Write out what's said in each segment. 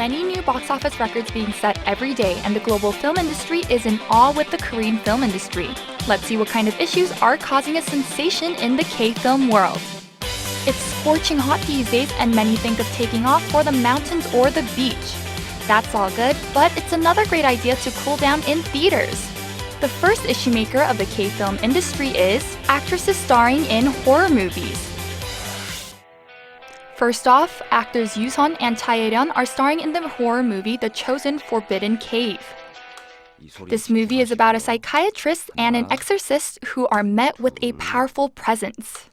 many new box office records being set every day, and the global film industry is in awe with the Korean film industry. Let's see what kind of issues are causing a sensation in the K-film world. It's scorching hot these days, and many think of taking off for the mountains or the beach. That's all good, but it's another great idea to cool down in theaters. The first issue maker of the K-film industry is actresses starring in horror movies. First off, actors Yoo-sun and Chae-ryun are starring in the horror movie The Chosen Forbidden Cave. This movie is about a psychiatrist and an exorcist who are met with a powerful presence.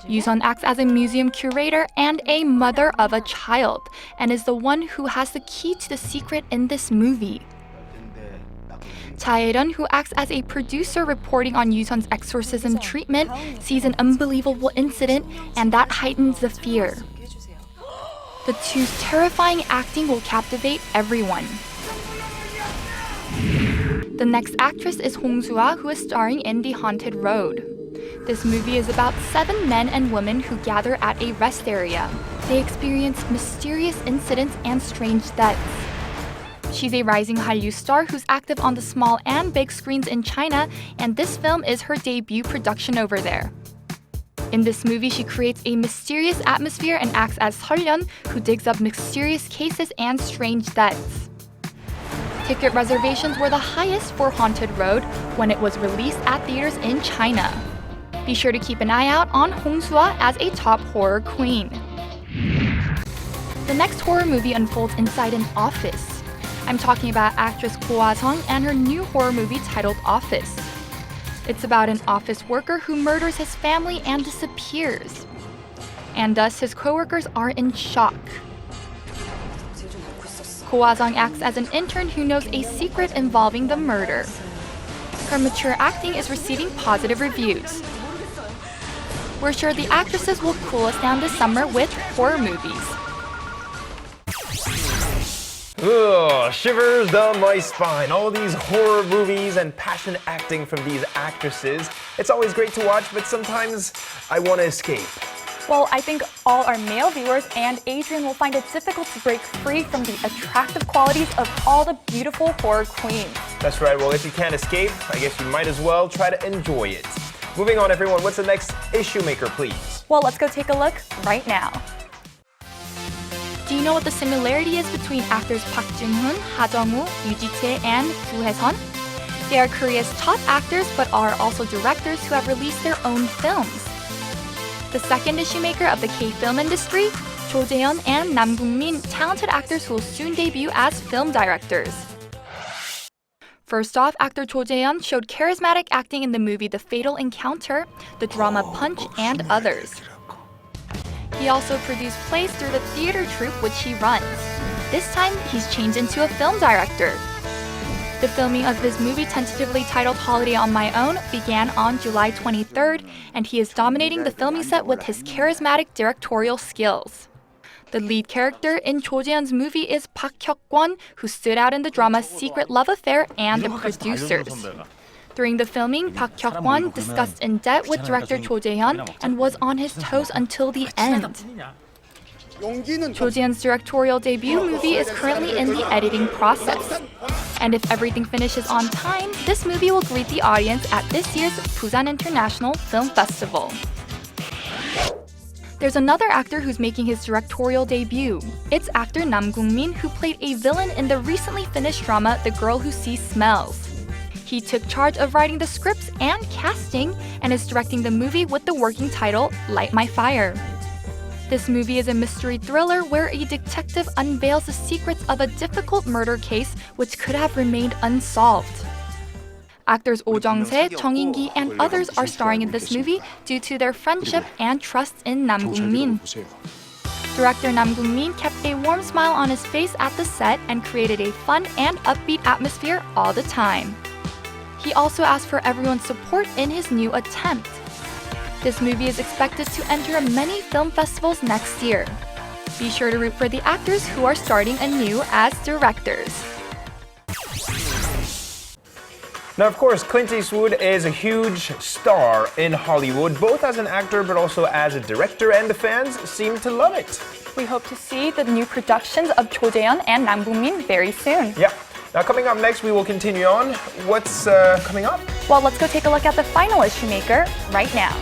Yoo-sun acts as a museum curator and a mother of a child, and is the one who has the key to the secret in this movie. Chae-ryun, who acts as a producer reporting on Yoo-sun's exorcism treatment, sees an unbelievable incident, and that heightens the fear. The two's terrifying acting will captivate everyone. The next actress is Hong Soo-ah, who is starring in The Haunted Road. This movie is about 7 men and women who gather at a rest area. They experience mysterious incidents and strange deaths. She's a rising Hallyu star who's active on the small and big screens in China, and this film is her debut production over there. In this movie, she creates a mysterious atmosphere and acts as Seol-yeon, who digs up mysterious cases and strange deaths. Ticket reservations were the highest for Haunted Road when it was released at theaters in China. Be sure to keep an eye out on Hong Soo-ah as a top horror queen. The next horror movie unfolds inside an office. I'm talking about actress Go Ah-sung and her new horror movie titled Office. It's about an office worker who murders his family and disappears. And thus his co-workers are in shock. Go Ah-sung acts as an intern who knows a secret involving the murder. Her mature acting is receiving positive reviews. We're sure the actresses will cool us down this summer with horror movies. Ugh, shivers down my spine. All these horror movies and passionate acting from these actresses. It's always great to watch, but sometimes I want to escape. Well, I think all our male viewers and Adrian will find it difficult to break free from the attractive qualities of all the beautiful horror queens. That's right. Well, if you can't escape, I guess you might as well try to enjoy it. Moving on, everyone. What's the next issue maker, please? Well, let's go take a look right now. Do you know what the similarity is between actors Park Jung-hoon, Ha Jung-woo, Yoo Ji-chae, and Joo Hae-sun? They are Korea's top actors but are also directors who have released their own films. The second issue maker of the K-film industry, Cho Jae-yeon and Nam Gung-min, talented actors who will soon debut as film directors. First off, actor Cho Jae-yeon showed charismatic acting in the movie The Fatal Encounter, the drama Punch, and others. He also produced plays through the theater troupe which he runs. This time, he's changed into a film director. The filming of his movie, tentatively titled Holiday on My Own, began on July 23rd, and he is dominating the filming set with his charismatic directorial skills. The lead character in Cho Jae-yeon's movie is Park Hyuk-kwon, who stood out in the drama Secret Love Affair and The Producers. During the filming, Park Hyuk-kwon discussed in depth with director Cho Jae-yeon and was on his toes until the end. Cho Jae-yeon's directorial debut movie is currently in the editing process. And if everything finishes on time, this movie will greet the audience at this year's Busan International Film Festival. There's another actor who's making his directorial debut. It's actor Nam Gung-min, who played a villain in the recently finished drama The Girl Who Sees Smells. He took charge of writing the scripts and casting, and is directing the movie with the working title Light My Fire. This movie is a mystery thriller where a detective unveils the secrets of a difficult murder case which could have remained unsolved. Actors Oh Jung-se, Chung In-gi, and others are starring in this movie due to their friendship and trust in Nam Gung-min. Director Nam Gung-min kept a warm smile on his face at the set and created a fun and upbeat atmosphere all the time. He also asked for everyone's support in his new attempt. This movie is expected to enter many film festivals next year. Be sure to root for the actors who are starting anew as directors. Now, of course, Clint Eastwood is a huge star in Hollywood, both as an actor but also as a director, and the fans seem to love it. We hope to see the new productions of Cho Jae-yeon and Nam Boo-min very soon. Yeah. Now, coming up next, we will continue on. What's coming up? Well, let's go take a look at the final issue maker right now.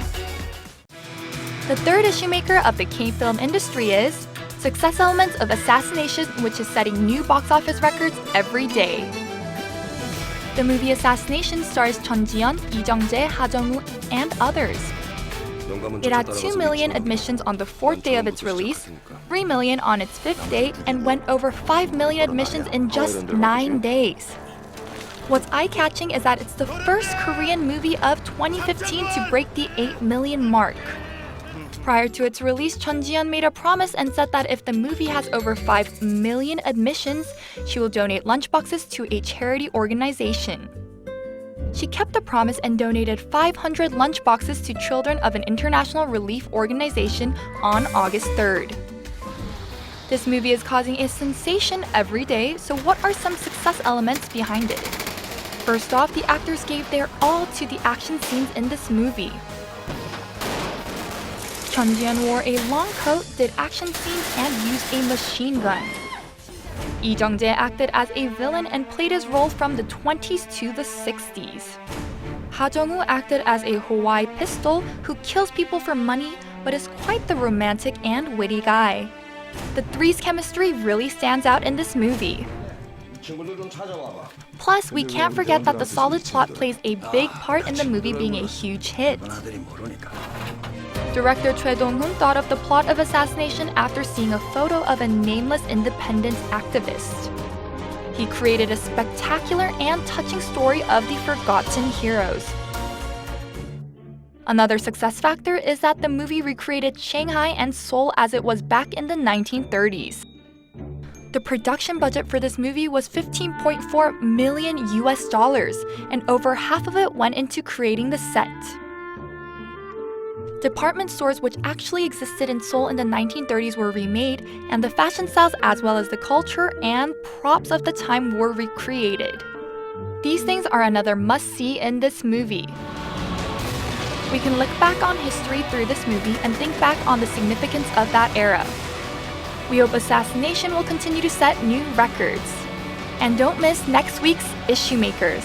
The third issue maker of the K-film industry is Success Elements of Assassination, which is setting new box office records every day. The movie Assassination stars Chun Ji-yeon, Lee Jung-jae, Ha Jung-woo, and others. It had 2 million admissions on the 4th day of its release, 3 million on its 5th day, and went over 5 million admissions in just 9 days. What's eye-catching is that it's the first Korean movie of 2015 to break the 8 million mark. Prior to its release, Chun Ji-yeon made a promise and said that if the movie has over 5 million admissions, she will donate lunchboxes to a charity organization. She kept the promise and donated 500 lunchboxes to children of an international relief organization on August 3rd. This movie is causing a sensation every day, so what are some success elements behind it? First off, the actors gave their all to the action scenes in this movie. Chun Ji-yeon wore a long coat, did action scenes, and used a machine gun. Lee Jung-jae acted as a villain and played his role from the 20s to the 60s. Ha Jung-woo acted as a Hawaii pistol who kills people for money but is quite the romantic and witty guy. The three's chemistry really stands out in this movie. Plus, we can't forget that the solid plot plays a big part in the movie being a huge hit. Director Choi Dong-hoon thought of the plot of Assassination after seeing a photo of a nameless independence activist. He created a spectacular and touching story of the forgotten heroes. Another success factor is that the movie recreated Shanghai and Seoul as it was back in the 1930s. The production budget for this movie was $15.4 million, and over half of it went into creating the set. Department stores which actually existed in Seoul in the 1930s were remade, and the fashion styles as well as the culture and props of the time were recreated. These things are another must-see in this movie. We can look back on history through this movie and think back on the significance of that era. We hope Assassination will continue to set new records. And don't miss next week's Issue Makers.